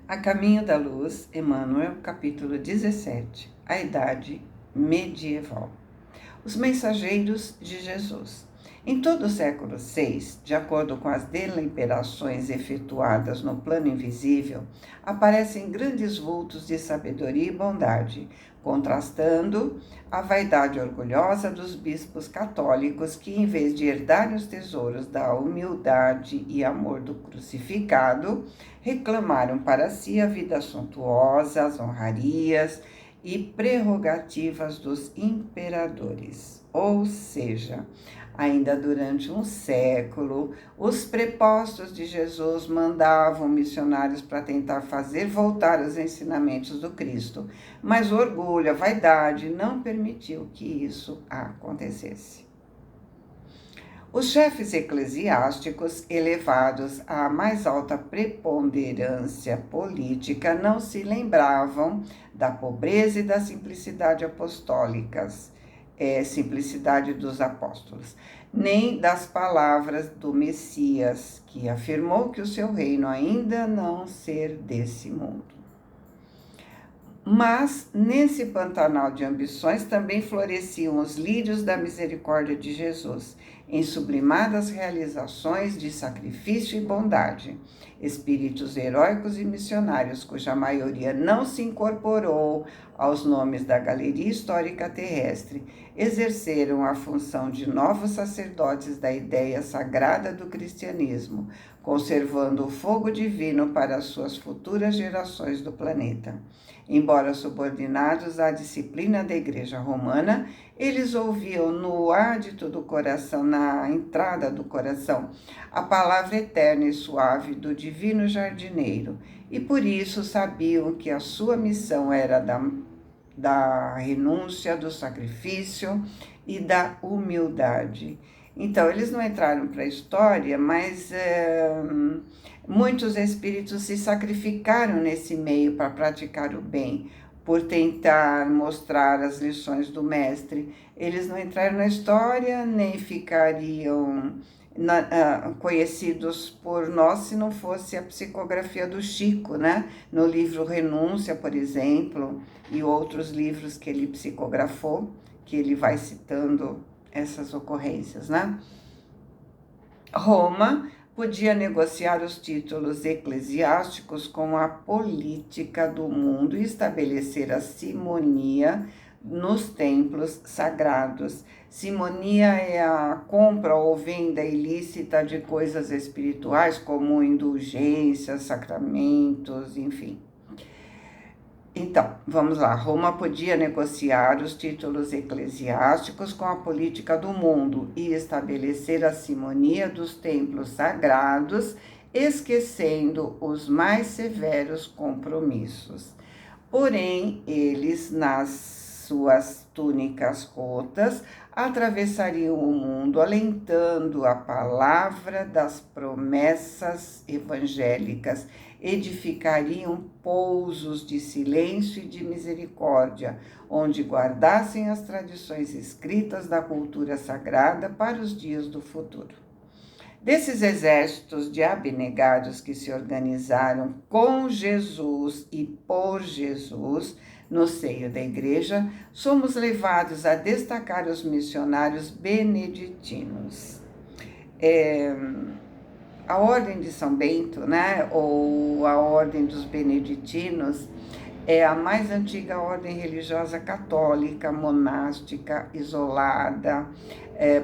A Caminho da Luz, Emmanuel, capítulo 17, a Idade Medieval. Os mensageiros de Jesus. Em todo o século VI, de acordo com as deliberações efetuadas no plano invisível, aparecem grandes vultos de sabedoria e bondade, contrastando a vaidade orgulhosa dos bispos católicos que, em vez de herdarem os tesouros da humildade e amor do crucificado, reclamaram para si a vida suntuosa, as honrarias e prerrogativas dos imperadores. Ou seja, ainda durante um século, os prepostos de Jesus mandavam missionários para tentar fazer voltar os ensinamentos do Cristo, mas o orgulho, a vaidade não permitiu que isso acontecesse. Os chefes eclesiásticos, elevados à mais alta preponderância política, não se lembravam da pobreza e da simplicidade apostólicas, simplicidade dos apóstolos, nem das palavras do Messias, que afirmou que o seu reino ainda não ser desse mundo. Mas, nesse pantanal de ambições, também floresciam os lírios da misericórdia de Jesus, em sublimadas realizações de sacrifício e bondade. Espíritos heróicos e missionários, cuja maioria não se incorporou aos nomes da galeria histórica terrestre, exerceram a função de novos sacerdotes da ideia sagrada do cristianismo, conservando o fogo divino para as suas futuras gerações do planeta. Embora subordinados à disciplina da Igreja Romana, eles ouviam no ádito do coração, na entrada do coração, a palavra eterna e suave do divino jardineiro, e por isso sabiam que a sua missão era da renúncia, do sacrifício e da humildade. Então, eles não entraram para a história, mas muitos espíritos se sacrificaram nesse meio para praticar o bem, por tentar mostrar as lições do mestre. Eles não entraram na história, nem ficariam conhecidos por nós se não fosse a psicografia do Chico, né? No livro Renúncia, por exemplo, e outros livros que ele psicografou, que ele vai citando essas ocorrências, né? Roma podia negociar os títulos eclesiásticos com a política do mundo e estabelecer a simonia nos templos sagrados. Simonia é a compra ou venda ilícita de coisas espirituais, como indulgências, sacramentos, enfim. Então, vamos lá. Roma podia negociar os títulos eclesiásticos com a política do mundo e estabelecer a simonia dos templos sagrados, esquecendo os mais severos compromissos. Porém, eles, nas suas túnicas rotas, atravessariam o mundo alentando a palavra das promessas evangélicas, edificariam pousos de silêncio e de misericórdia, onde guardassem as tradições escritas da cultura sagrada para os dias do futuro. Desses exércitos de abnegados que se organizaram com Jesus e por Jesus no seio da igreja, somos levados a destacar os missionários beneditinos. A Ordem de São Bento, né, ou a Ordem dos Beneditinos, é a mais antiga ordem religiosa católica, monástica, isolada,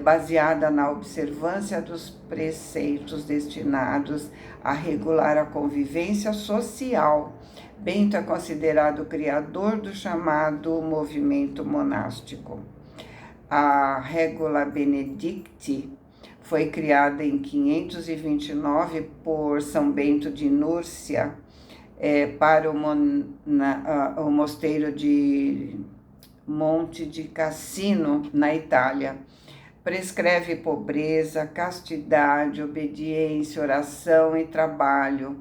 baseada na observância dos preceitos destinados a regular a convivência social. Bento é considerado o criador do chamado movimento monástico. A Regula Benedicti foi criada em 529 por São Bento de Núrcia, para o mosteiro de Monte de Cassino, na Itália. Prescreve pobreza, castidade, obediência, oração e trabalho,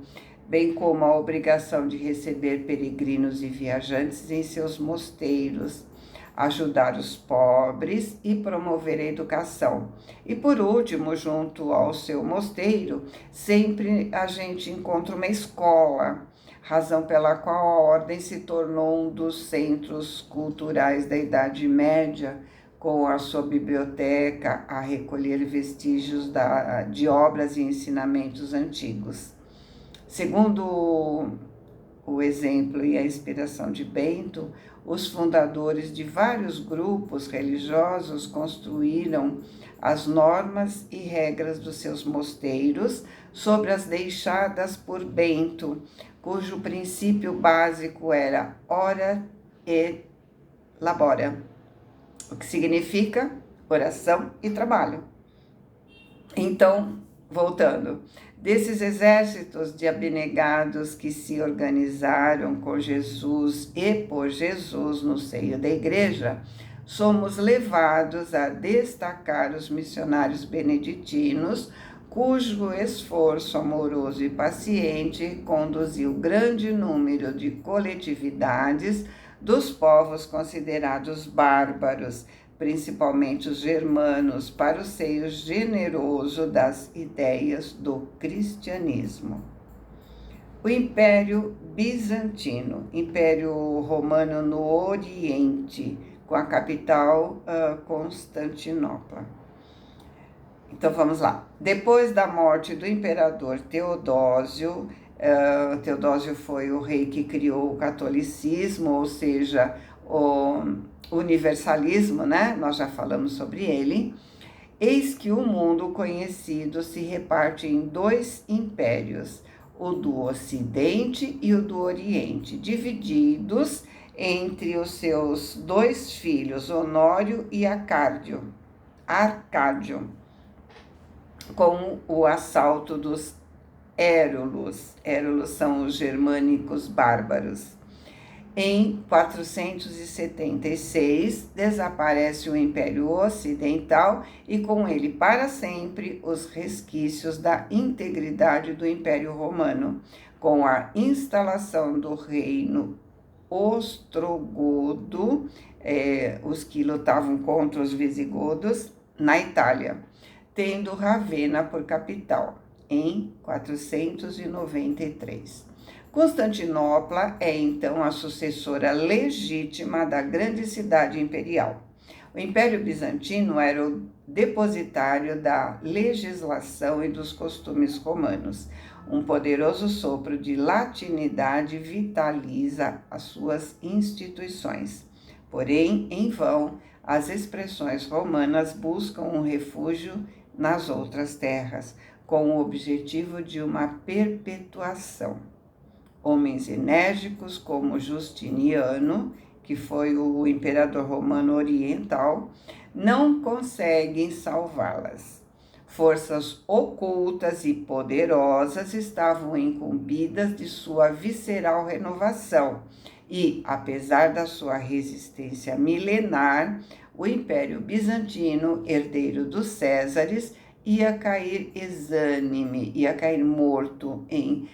bem como a obrigação de receber peregrinos e viajantes em seus mosteiros. ajudar os pobres e promover a educação. E por último, junto ao seu mosteiro, sempre a gente encontra uma escola, razão pela qual a ordem se tornou um dos centros culturais da Idade Média, com a sua biblioteca a recolher vestígios de obras e ensinamentos antigos. Segundo o exemplo e a inspiração de Bento, os fundadores de vários grupos religiosos construíram as normas e regras dos seus mosteiros sobre as deixadas por Bento, cujo princípio básico era ora et labora, o que significa oração e trabalho. Então, voltando, desses exércitos de abnegados que se organizaram com Jesus e por Jesus no seio da igreja, somos levados a destacar os missionários beneditinos, cujo esforço amoroso e paciente conduziu grande número de coletividades dos povos considerados bárbaros, principalmente os germanos, para o seio generoso das ideias do cristianismo. O Império Bizantino, Império Romano no Oriente, com a capital Constantinopla. Então vamos lá. Depois da morte do imperador Teodósio, Teodósio foi o rei que criou o catolicismo, ou seja, o universalismo, né? Nós já falamos sobre ele. Eis que o mundo conhecido se reparte em dois impérios, o do Ocidente e o do Oriente, divididos entre os seus dois filhos, Honório e Arcádio, com o assalto dos Érulos. Érulos são os germânicos bárbaros. Em 476, desaparece o Império Ocidental e com ele para sempre os resquícios da integridade do Império Romano, com a instalação do reino ostrogodo, os que lutavam contra os visigodos, na Itália, tendo Ravenna por capital, em 493. Constantinopla é então a sucessora legítima da grande cidade imperial. O Império Bizantino era o depositário da legislação e dos costumes romanos. Um poderoso sopro de latinidade vitaliza as suas instituições. Porém, em vão, as expressões romanas buscam um refúgio nas outras terras, com o objetivo de uma perpetuação. Homens enérgicos como Justiniano, que foi o imperador romano oriental, não conseguem salvá-las. Forças ocultas e poderosas estavam incumbidas de sua visceral renovação e, apesar da sua resistência milenar, o Império Bizantino, herdeiro dos Césares, ia cair exânime, ia cair morto em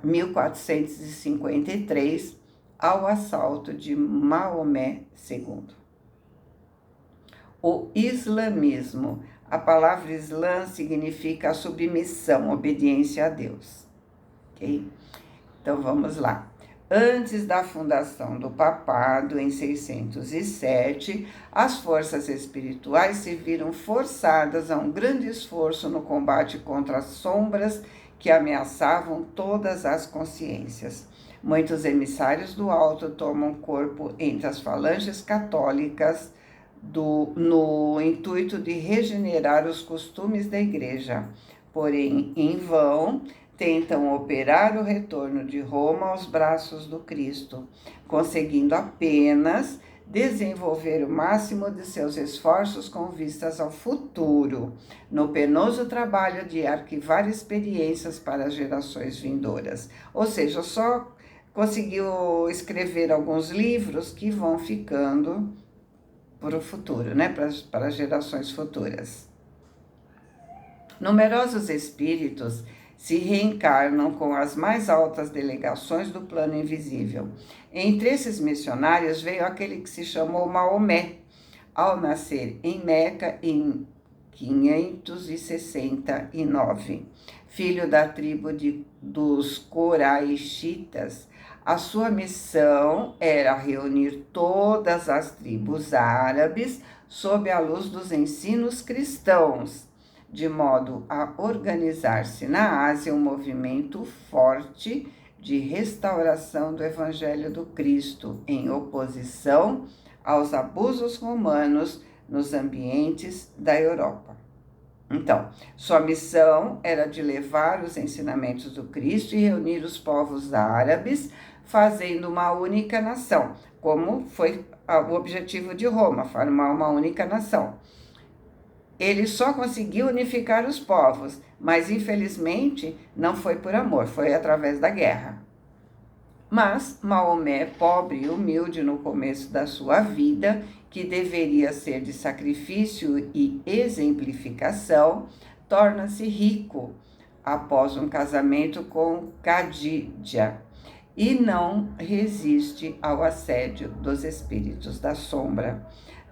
1453, ao assalto de Maomé II. O islamismo. A palavra islã significa a submissão, obediência a Deus. Ok? Então vamos lá. Antes da fundação do papado, em 607, as forças espirituais se viram forçadas a um grande esforço no combate contra as sombras que ameaçavam todas as consciências. Muitos emissários do alto tomam corpo entre as falanges católicas no intuito de regenerar os costumes da igreja. Porém, em vão, tentam operar o retorno de Roma aos braços do Cristo, conseguindo apenas desenvolver o máximo de seus esforços com vistas ao futuro, no penoso trabalho de arquivar experiências para as gerações vindouras. Ou seja, só conseguiu escrever alguns livros que vão ficando para o futuro, né? Para as gerações futuras. Numerosos espíritos se reencarnam com as mais altas delegações do plano invisível. Entre esses missionários veio aquele que se chamou Maomé, ao nascer em Meca em 569. Filho da tribo dos Coraixitas, a sua missão era reunir todas as tribos árabes sob a luz dos ensinos cristãos, de modo a organizar-se na Ásia um movimento forte de restauração do Evangelho do Cristo, em oposição aos abusos romanos nos ambientes da Europa. Então, sua missão era de levar os ensinamentos do Cristo e reunir os povos árabes, fazendo uma única nação, como foi o objetivo de Roma, formar uma única nação. Ele só conseguiu unificar os povos, mas infelizmente não foi por amor, foi através da guerra. Mas Maomé, pobre e humilde no começo da sua vida, que deveria ser de sacrifício e exemplificação, torna-se rico após um casamento com Khadija e não resiste ao assédio dos espíritos da sombra,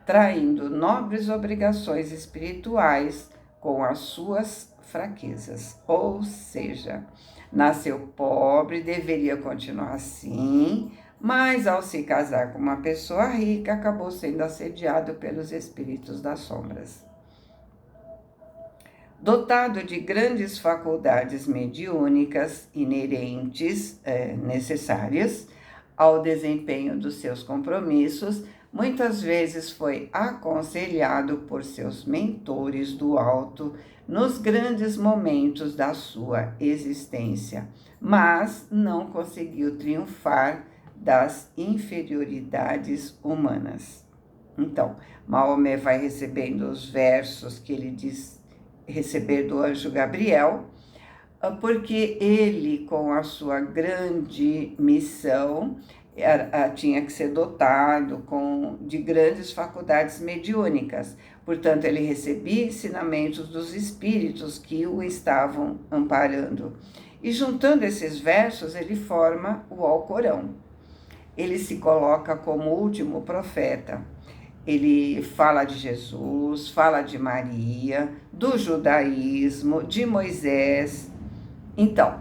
traindo nobres obrigações espirituais com as suas fraquezas. Ou seja, nasceu pobre, deveria continuar assim, mas ao se casar com uma pessoa rica, acabou sendo assediado pelos espíritos das sombras. Dotado de grandes faculdades mediúnicas inerentes, necessárias ao desempenho dos seus compromissos, muitas vezes foi aconselhado por seus mentores do alto nos grandes momentos da sua existência, mas não conseguiu triunfar das inferioridades humanas. Então, Maomé vai recebendo os versos que ele diz receber do anjo Gabriel, porque ele, com a sua grande missão, tinha que ser dotado de grandes faculdades mediúnicas. Portanto, ele recebia ensinamentos dos espíritos que o estavam amparando. E juntando esses versos, ele forma o Alcorão. Ele se coloca como último profeta. Ele fala de Jesus, fala de Maria, do judaísmo, de Moisés. Então,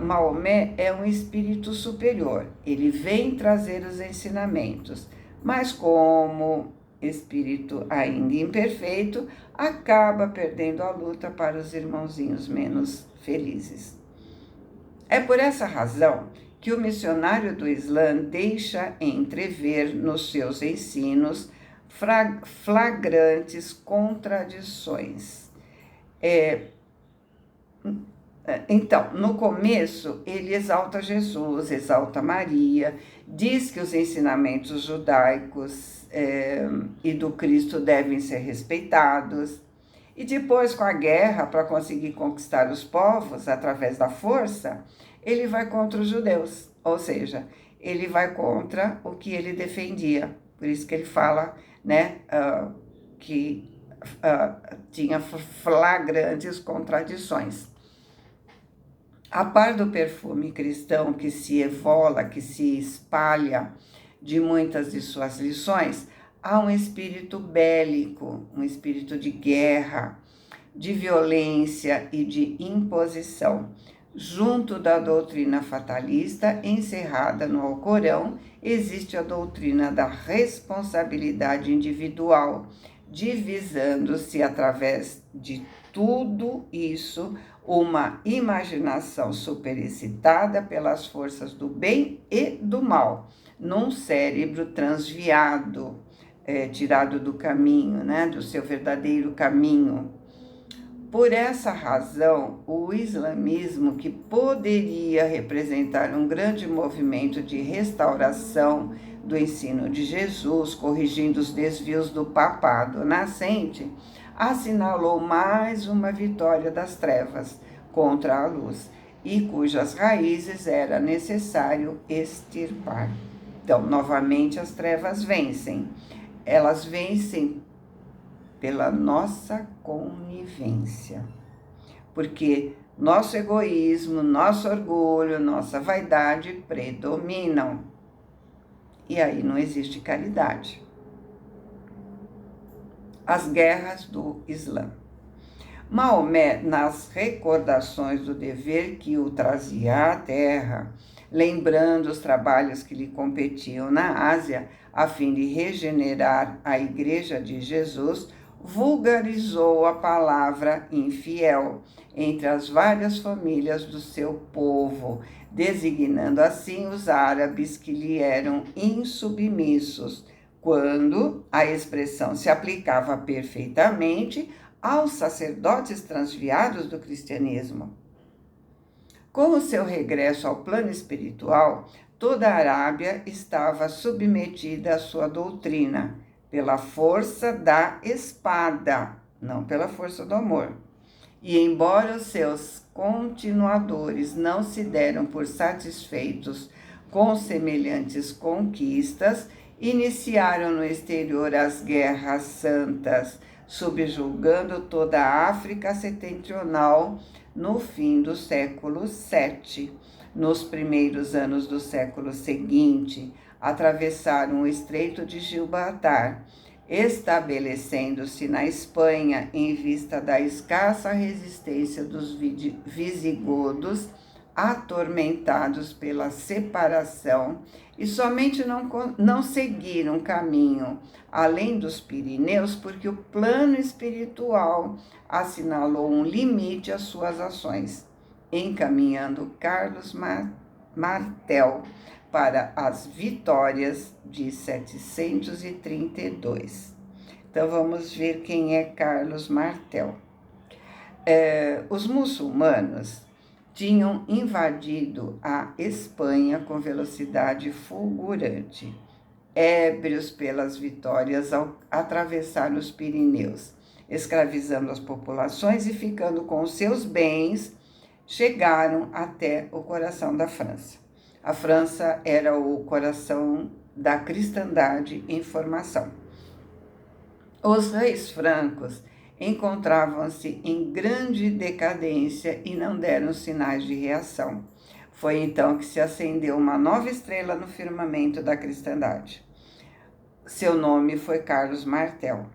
Maomé é um espírito superior. Ele vem trazer os ensinamentos, mas como espírito ainda imperfeito, acaba perdendo a luta para os irmãozinhos menos felizes. É por essa razão que o missionário do Islã deixa entrever nos seus ensinos flagrantes contradições. Então, no começo, ele exalta Jesus, exalta Maria, diz que os ensinamentos judaicos e do Cristo devem ser respeitados. E depois, com a guerra, para conseguir conquistar os povos através da força, ele vai contra os judeus, ou seja, ele vai contra o que ele defendia. Por isso que ele fala, que tinha flagrantes contradições. A par do perfume cristão que se evola, que se espalha de muitas de suas lições, há um espírito bélico, um espírito de guerra, de violência e de imposição. Junto da doutrina fatalista encerrada no Alcorão, existe a doutrina da responsabilidade individual, divisando-se através de tudo isso uma imaginação superexcitada pelas forças do bem e do mal, num cérebro transviado, tirado do caminho, do seu verdadeiro caminho. Por essa razão, o islamismo, que poderia representar um grande movimento de restauração do ensino de Jesus, corrigindo os desvios do papado nascente, assinalou mais uma vitória das trevas contra a luz, e cujas raízes era necessário extirpar. Então, novamente, as trevas vencem. Elas vencem pela nossa conivência, porque Nosso egoísmo, nosso orgulho, nossa vaidade predominam. E aí não existe caridade. As guerras do Islã. Maomé, nas recordações do dever que o trazia à terra, lembrando os trabalhos que lhe competiam na Ásia, a fim de regenerar a Igreja de Jesus, vulgarizou a palavra infiel entre as várias famílias do seu povo, designando assim os árabes que lhe eram insubmissos, quando a expressão se aplicava perfeitamente aos sacerdotes transviados do cristianismo. Com o seu regresso ao plano espiritual, toda a Arábia estava submetida à sua doutrina, pela força da espada, não pela força do amor. E embora os seus continuadores não se deram por satisfeitos com semelhantes conquistas, iniciaram no exterior as guerras santas, subjugando toda a África setentrional no fim do século VII. Nos primeiros anos do século seguinte, atravessaram o Estreito de Gibraltar, estabelecendo-se na Espanha em vista da escassa resistência dos visigodos, atormentados pela separação, e somente não seguiram caminho além dos Pirineus, porque o plano espiritual assinalou um limite às suas ações, encaminhando Carlos Martel para as vitórias de 732. Então vamos ver quem é Carlos Martel. Os muçulmanos tinham invadido a Espanha com velocidade fulgurante, ébrios pelas vitórias ao atravessar os Pirineus, escravizando as populações e ficando com os seus bens, chegaram até o coração da França. A França era o coração da cristandade em formação. Os reis francos encontravam-se em grande decadência e não deram sinais de reação. Foi então que se acendeu uma nova estrela no firmamento da cristandade. Seu nome foi Carlos Martel,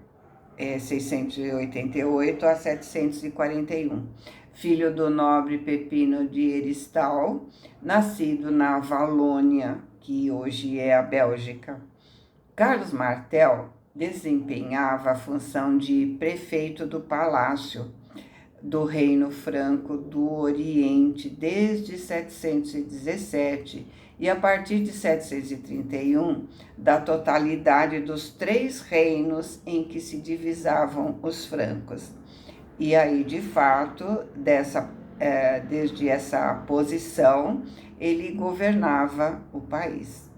688 a 741, filho do nobre Pepino de Heristal, nascido na Valônia, que hoje é a Bélgica. Carlos Martel desempenhava a função de prefeito do Palácio do Reino Franco do Oriente desde 717 e a partir de 731 da totalidade dos 3 reinos em que se divisavam os francos. E aí, de fato, desde essa posição, ele governava o país.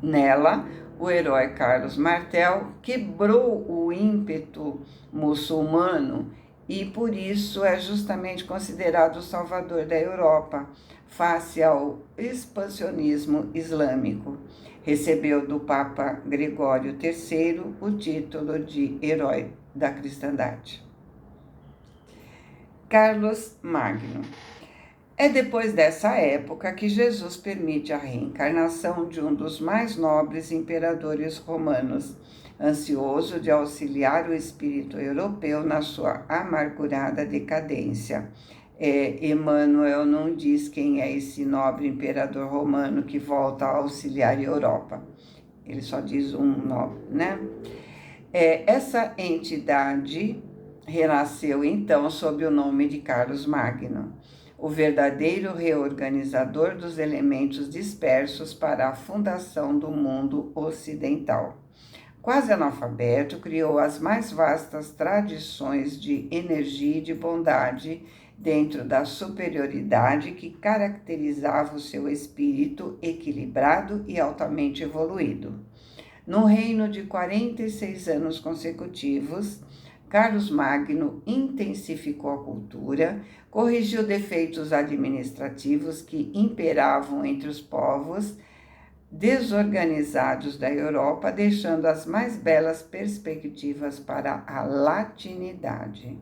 Nela, o herói Carlos Martel quebrou o ímpeto muçulmano e por isso é justamente considerado o salvador da Europa, face ao expansionismo islâmico. Recebeu do Papa Gregório III o título de herói da cristandade. Carlos Magno. É depois dessa época que Jesus permite a reencarnação de um dos mais nobres imperadores romanos, ansioso de auxiliar o espírito europeu na sua amargurada decadência. Emmanuel não diz quem é esse nobre imperador romano que volta a auxiliar a Europa. Ele só diz um nome, né? Essa entidade renasceu então sob o nome de Carlos Magno, o verdadeiro reorganizador dos elementos dispersos para a fundação do mundo ocidental. Quase analfabeto, criou as mais vastas tradições de energia e de bondade dentro da superioridade que caracterizava o seu espírito equilibrado e altamente evoluído. No reino de 46 anos consecutivos, Carlos Magno intensificou a cultura, corrigiu defeitos administrativos que imperavam entre os povos desorganizados da Europa, deixando as mais belas perspectivas para a latinidade.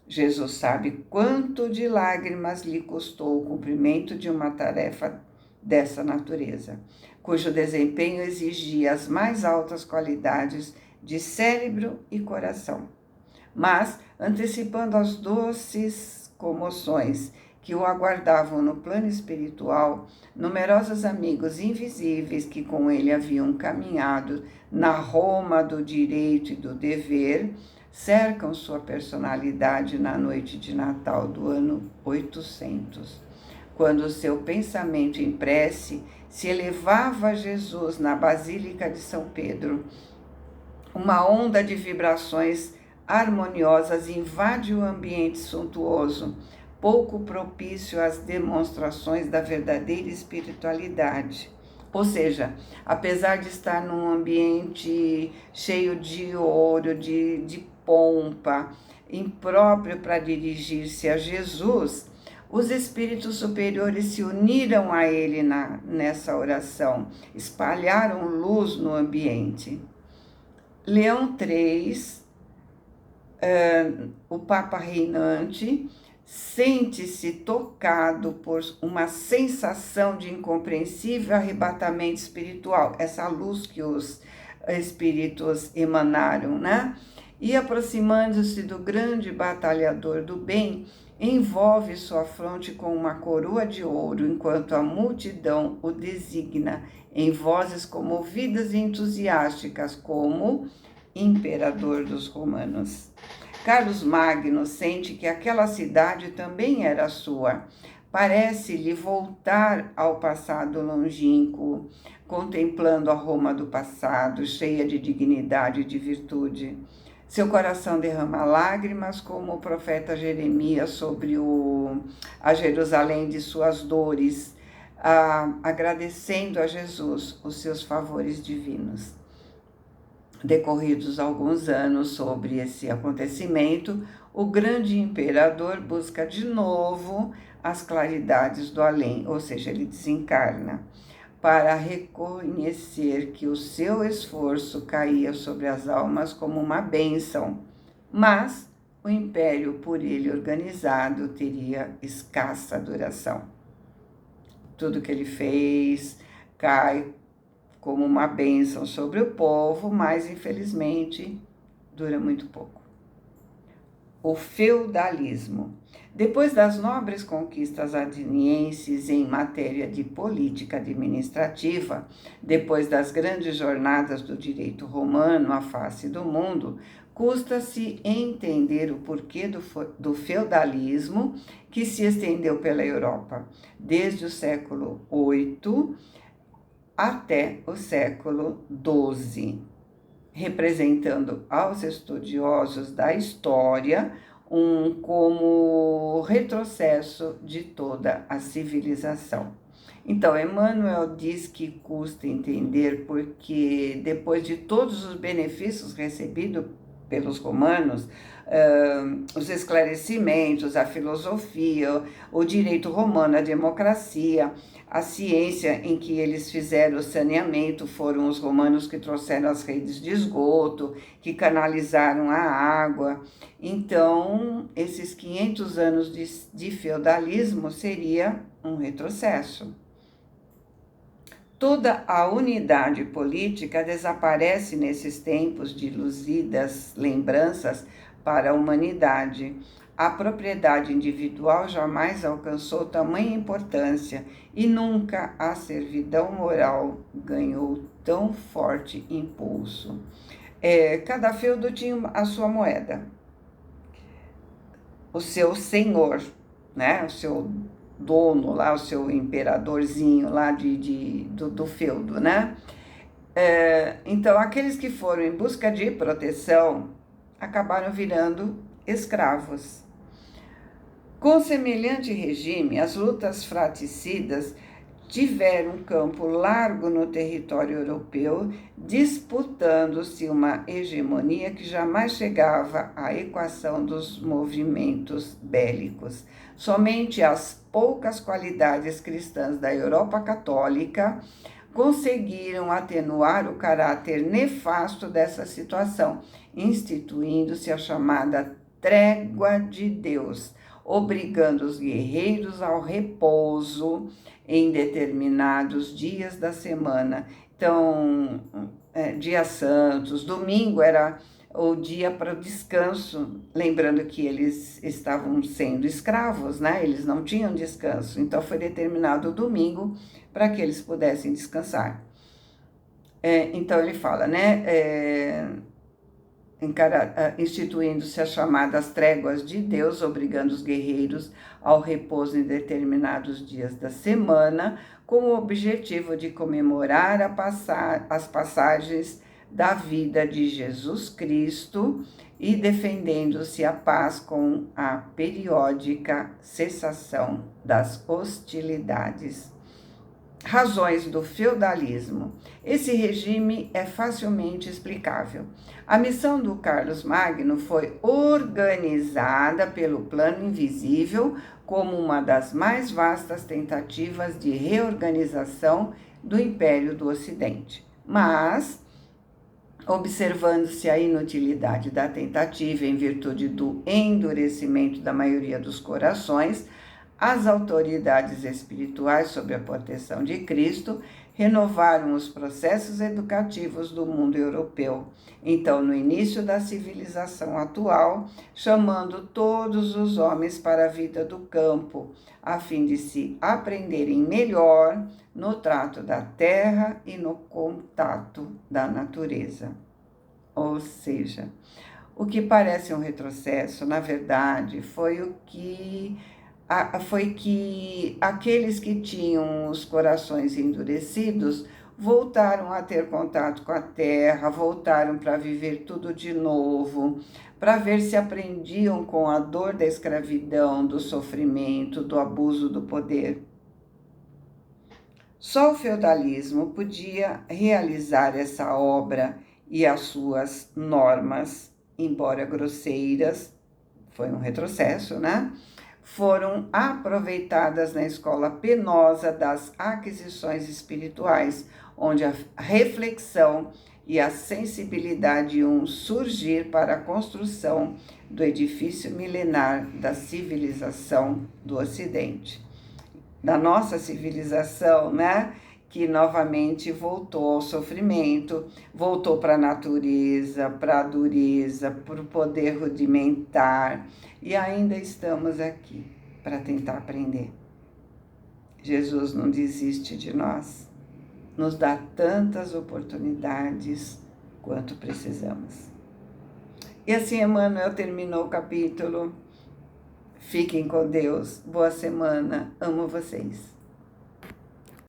Jesus sabe quanto de lágrimas lhe custou o cumprimento de uma tarefa dessa natureza, cujo desempenho exigia as mais altas qualidades de cérebro e coração. Mas, antecipando as doces comoções que o aguardavam no plano espiritual, numerosos amigos invisíveis que com ele haviam caminhado na Roma do direito e do dever, cercam sua personalidade na noite de Natal do ano 800, quando seu pensamento em prece se elevava a Jesus na Basílica de São Pedro. Uma onda de vibrações harmoniosas invade o ambiente suntuoso, pouco propício às demonstrações da verdadeira espiritualidade. Ou seja, apesar de estar num ambiente cheio de ouro, de pompa, impróprio para dirigir-se a Jesus, os espíritos superiores se uniram a ele nessa oração, espalharam luz no ambiente. Leão III, o Papa reinante, sente-se tocado por uma sensação de incompreensível arrebatamento espiritual, essa luz que os espíritos emanaram, né? E aproximando-se do grande batalhador do bem, envolve sua fronte com uma coroa de ouro, enquanto a multidão o designa em vozes comovidas e entusiásticas como imperador dos romanos. Carlos Magno sente que aquela cidade também era sua. Parece-lhe voltar ao passado longínquo, contemplando a Roma do passado, cheia de dignidade e de virtude. Seu coração derrama lágrimas como o profeta Jeremias sobre a Jerusalém de suas dores, agradecendo a Jesus os seus favores divinos. Decorridos alguns anos sobre esse acontecimento, o grande imperador busca de novo as claridades do além, ou seja, ele desencarna, para reconhecer que o seu esforço caía sobre as almas como uma bênção, mas o império por ele organizado teria escassa duração. Tudo que ele fez cai como uma bênção sobre o povo, mas infelizmente dura muito pouco. O feudalismo. Depois das nobres conquistas atenienses em matéria de política administrativa, depois das grandes jornadas do direito romano à face do mundo, custa-se entender o porquê do feudalismo que se estendeu pela Europa, desde o século VIII até o século XII, representando aos estudiosos da história como retrocesso de toda a civilização. Então, Emmanuel diz que custa entender porque, depois de todos os benefícios recebidos pelos romanos, os esclarecimentos, a filosofia, o direito romano, a democracia, a ciência em que eles fizeram o saneamento, foram os romanos que trouxeram as redes de esgoto, que canalizaram a água. Então, esses 500 anos de feudalismo seria um retrocesso. Toda a unidade política desaparece nesses tempos de luzidas lembranças para a humanidade. A propriedade individual jamais alcançou tamanha importância e nunca a servidão moral ganhou tão forte impulso. Cada feudo tinha a sua moeda, o seu senhor, né? O seu dono lá, o seu imperadorzinho lá do feudo, né? Então, aqueles que foram em busca de proteção acabaram virando escravos. Com semelhante regime, as lutas fratricidas tiveram campo largo no território europeu, disputando-se uma hegemonia que jamais chegava à equação dos movimentos bélicos. Somente as poucas qualidades cristãs da Europa católica conseguiram atenuar o caráter nefasto dessa situação, instituindo-se a chamada trégua de Deus, obrigando os guerreiros ao repouso em determinados dias da semana. Então, dias santos, domingo era o dia para o descanso, lembrando que eles estavam sendo escravos, né? Eles não tinham descanso, então foi determinado o domingo para que eles pudessem descansar. Então ele fala, né? Instituindo-se as chamadas tréguas de Deus, obrigando os guerreiros ao repouso em determinados dias da semana, com o objetivo de comemorar as passagens da vida de Jesus Cristo e defendendo-se a paz com a periódica cessação das hostilidades. Razões do feudalismo. Esse regime é facilmente explicável. A missão do Carlos Magno foi organizada pelo plano invisível como uma das mais vastas tentativas de reorganização do Império do Ocidente. Mas, observando-se a inutilidade da tentativa em virtude do endurecimento da maioria dos corações, as autoridades espirituais, sob a proteção de Cristo, renovaram os processos educativos do mundo europeu. Então, no início da civilização atual, chamando todos os homens para a vida do campo, a fim de se aprenderem melhor no trato da terra e no contato da natureza. Ou seja, o que parece um retrocesso, na verdade, foi que aqueles que tinham os corações endurecidos voltaram a ter contato com a terra, voltaram para viver tudo de novo, para ver se aprendiam com a dor da escravidão, do sofrimento, do abuso do poder. Só o feudalismo podia realizar essa obra e as suas normas, embora grosseiras, foi um retrocesso, né? Foram aproveitadas na escola penosa das aquisições espirituais, onde a reflexão e a sensibilidade iam surgir para a construção do edifício milenar da civilização do Ocidente. Da nossa civilização, né? Que novamente voltou ao sofrimento, voltou para a natureza, para a dureza, para o poder rudimentar, e ainda estamos aqui para tentar aprender. Jesus não desiste de nós, nos dá tantas oportunidades quanto precisamos. E assim, Emmanuel terminou o capítulo. Fiquem com Deus, boa semana, amo vocês.